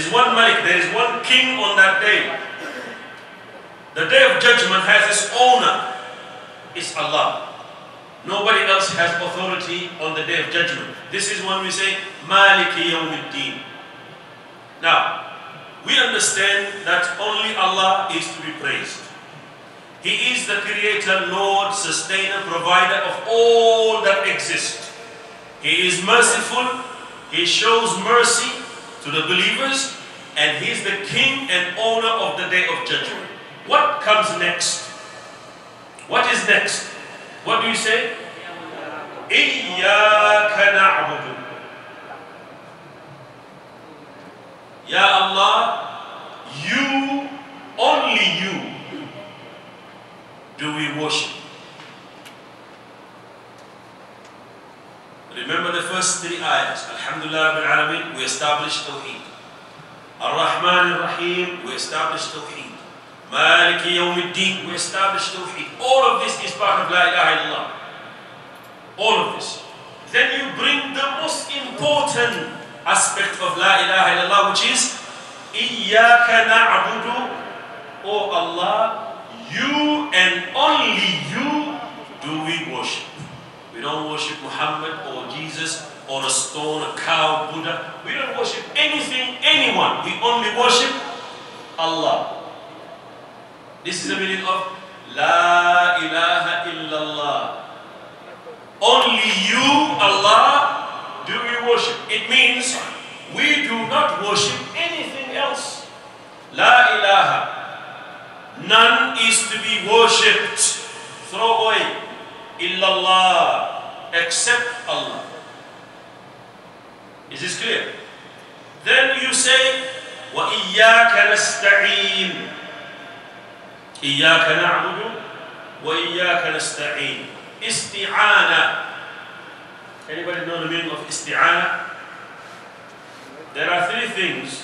is one Malik, there is one king on that day. The day of judgment has its owner. It's Allah. Nobody else has authority on the day of judgment. This is when we say, Maliki Yawmiddin. Now, we understand that only Allah is to be praised. He is the creator, Lord, sustainer, provider of all that exists. He is merciful. He shows mercy to the believers. And He is the king and owner of the day of judgment. What comes next? What is next? What do you say? Iyyaka na'budu. Ya Allah, you, only you, do we worship. Remember the first three ayahs. Alhamdulillah Rabbil Alameen, we established Tawheed. Ar-Rahman Ar-Rahim, we established Tawheed. Maliki Yawmiddin, we established Tawheed. All of this is part of La ilaha illallah. All of this. Then you bring the most important aspect of La ilaha illallah, which is Iyyaka na'budu. Oh Allah, you and only you do we worship. We don't worship Muhammad or Jesus or a stone, a cow, Buddha. We don't worship anything, anyone. We only worship Allah. This is the meaning of La ilaha illallah. Only you, Allah, do we worship. It means we do not worship anything else. La ilaha. None is to be worshipped. Throw away. Illallah. Except Allah. Is this clear? Then you say, Wa iyyaka nasta'een. Iyyaka na'budu wa iyyaka nasta'een. Isti'ana. Anybody know the meaning of isti'ana? There are three things.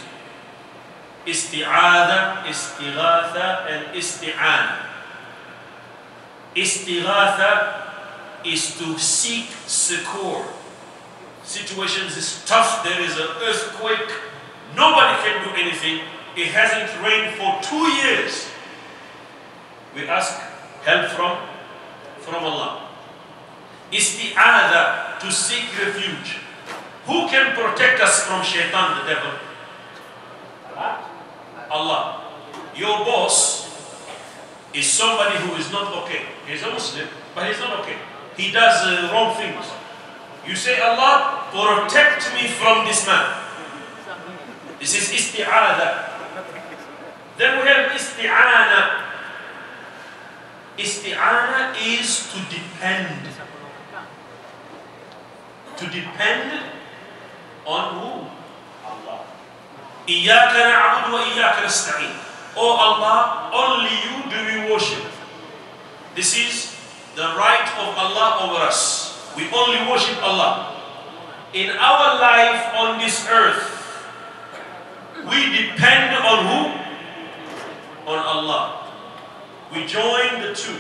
Isti'adha, istighatha, and isti'ana. Istighatha is to seek succor. Situations is tough, there is an earthquake, nobody can do anything. It hasn't rained for 2 years. We ask help from Allah. Isti'adha, to seek refuge. Who can protect us from shaitan, the devil? Allah. Your boss is somebody who is not okay. He's a Muslim, but he's not okay. He does wrong things. You say, Allah, protect me from this man. This is isti'adha. Then we have isti'ana. Isti'ana is to depend. To depend on who? Allah. Iyyaka na'budu wa iyyaka nasta'een. Oh Allah, only you do we worship. This is the right of Allah over us. We only worship Allah. In our life on this earth, we depend on who? On Allah. We join the two.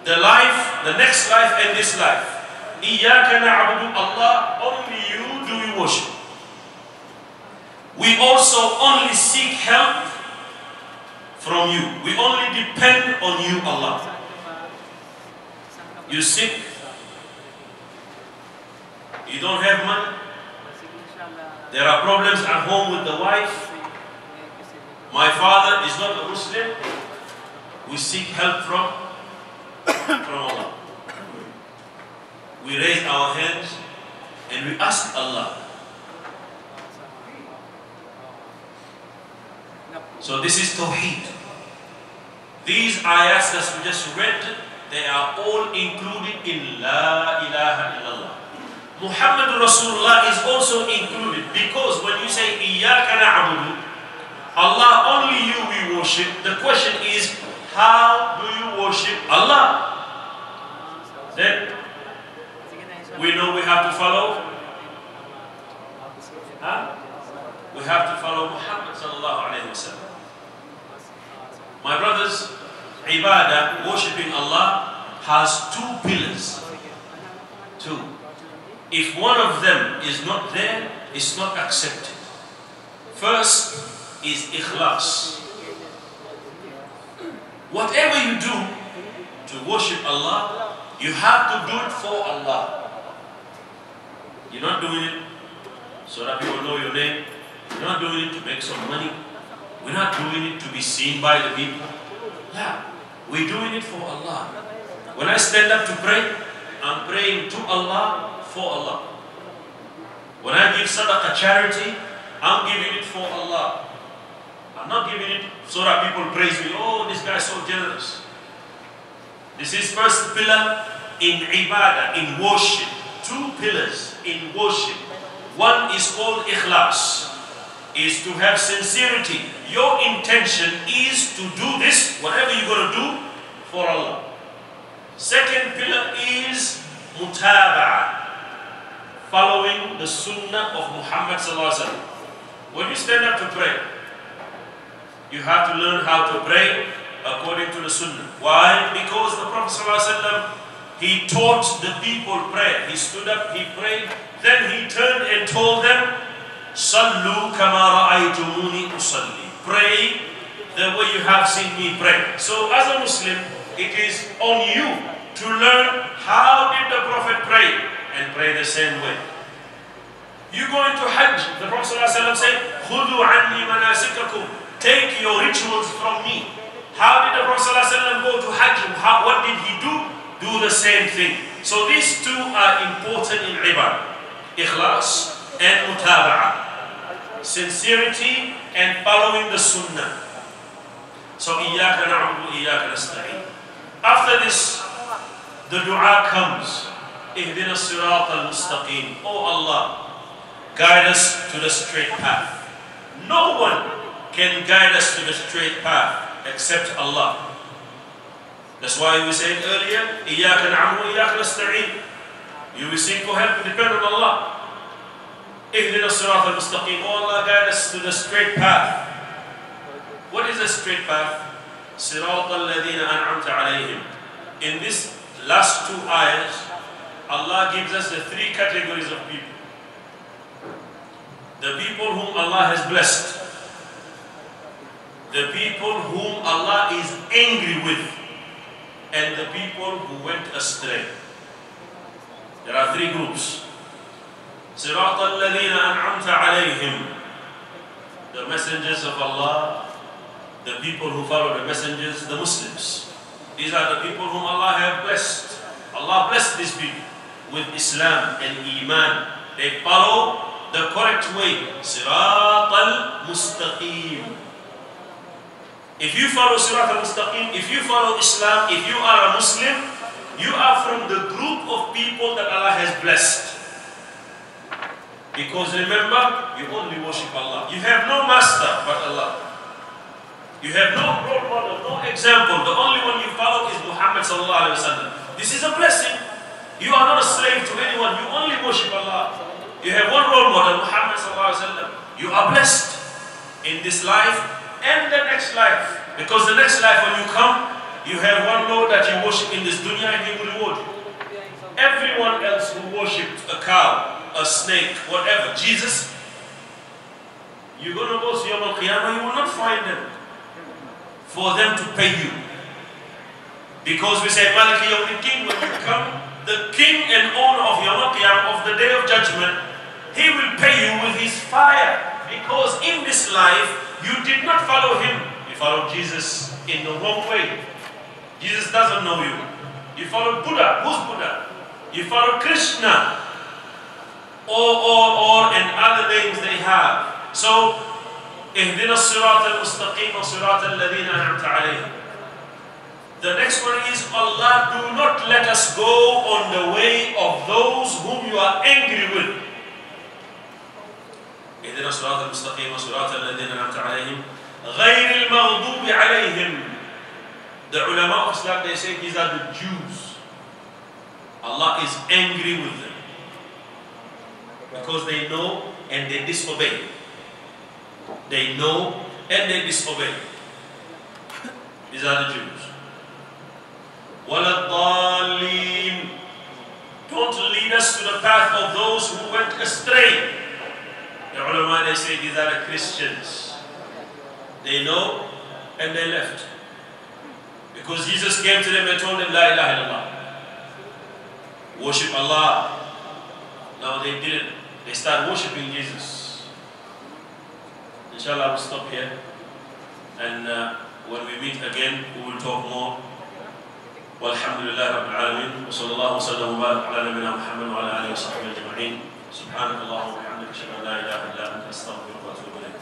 The life, the next life and this life. Iyyaka na'budu, Allah, only you do we worship. We also only seek help from you. We only depend on you, Allah. You sick? You don't have money? There are problems at home with the wife. My father is not a Muslim. We seek help from Allah. We raise our hands and we ask Allah. So this is Tawheed. These ayats that we just read, they are all included in La ilaha illallah. Muhammad Rasulullah is also included, because when you say Iyyaka na'budu, Allah, only you we worship, the question is, how do you worship Allah? Then we know we have to follow. We have to follow Muhammad sallallahu alayhi wa sallam. My brothers, ibadah, worshipping Allah, has two pillars. Two. If one of them is not there, it's not accepted. First is ikhlas. Whatever you do to worship Allah, you have to do it for Allah. You're not doing it so that people know your name. You're not doing it to make some money. We're not doing it to be seen by the people. Yeah, we're doing it for Allah. When I stand up to pray, I'm praying to Allah, for Allah. When I give sadaqah charity, I'm giving it for Allah. I'm not giving it so that people praise me. Oh, this guy is so generous. This is first pillar in ibadah, in worship. Two pillars in worship. One is called ikhlas, is to have sincerity. Your intention is to do this, whatever you're going to do, for Allah. Second pillar is mutaba'ah, following the sunnah of Muhammad sallallahu alaihi wasallam. When you stand up to pray, you have to learn how to pray according to the sunnah. Why? Because the Prophet sallallahu alaihi wasallam, he taught the people prayer. He stood up, he prayed, then he turned and told them, Sallu kama ra'aytumuni usalli. Pray the way you have seen me pray. So as a Muslim, it is on you to learn how did the Prophet pray and pray the same way. You go into Hajj, the Prophet ﷺ said, Khudu anni manasikakum. Take your rituals from me. How did the Prophet ﷺ go to Hajj? What did he do? Do the same thing. So these two are important in ibadah. Ikhlas and mutaba'ah. Sincerity and following the sunnah. So iyyaka na'budu wa iyyaka nasta'in. After this, the dua comes. Ihdina as-sirat al-mustaqim. Oh Allah, guide us to the straight path. No one can guide us to the straight path except Allah. That's why we said earlier, Iyaka na'budu wa iyaka nasta'in. You will seek for help, depend on Allah. Ihdina as-sirat al-mustaqim. Oh Allah, guide us to the straight path. What is the straight path? Sirat al-ladhina an'amta alayhim. In these last two ayahs, Allah gives us the three categories of people. The people whom Allah has blessed. The people whom Allah is angry with. And the people who went astray. There are three groups. Sirat al-ladhina an'amta alayhim. The messengers of Allah, the people who follow the messengers, the Muslims. These are the people whom Allah have blessed. Allah blessed these people with Islam and Iman. They follow the correct way. Sirat al-mustaqim. If you follow Sirat al-mustaqim, if you follow Islam, if you are a Muslim, you are from the group of people that Allah has blessed. Because remember, you only worship Allah. You have no master but Allah. You have no role model, no example. The only one you follow is Muhammad sallallahu alaihi wasallam. This is a blessing. You are not a slave to anyone. You only worship Allah. You have one role model, Muhammad sallallahu alaihi wasallam. You are blessed in this life and the next life. Because the next life when you come, you have one Lord that you worship in this dunya and He will reward you. Everyone else who worshipped a cow, a snake, whatever, Jesus, you're going to go to Yawm al-Qiyamah, you will not find them for them to pay you. Because we say, Maliki Yawmiddin, when you come, the king and owner of Yawm al-Qiyamah, of the day of judgment, he will pay you with his fire. Because in this life, you did not follow him. You followed Jesus in the wrong way. Jesus doesn't know you. You follow Buddha. Who's Buddha? You follow Krishna. Or and other names they have. So, اهدنا الصراط المستقيم صراط الذين أنعمت عليهم. The next one is, Allah, do not let us go on the way of those whom you are angry with. اهدنا الصراط المستقيم صراط الذين أنعمت عليهم غير المغضوب عليهم. The ulama of Islam, they say these are the Jews. Allah is angry with them because they know and they disobey. They know and they disobey. These are the Jews. وَلَا الضَّالِّينَ. Don't lead us to the path of those who went astray. The ulama, they say these are the Christians. They know and they left. Because Jesus came to them and told them, La ilaha illallah. Worship Allah. Now they didn't. They started worshipping Jesus. Inshallah, we'll stop here. And when we meet again, we will talk more. Walhamdulillah Rabbil Alameen. Wa sallallahu wa sallam wa barak ala nabina Muhammad wa ala alihi wa sahbihi ajma'in. Subhanallah wa bihamdika ashhadu an la ilaha illa anta astaghfiruka wa atubu ilayk.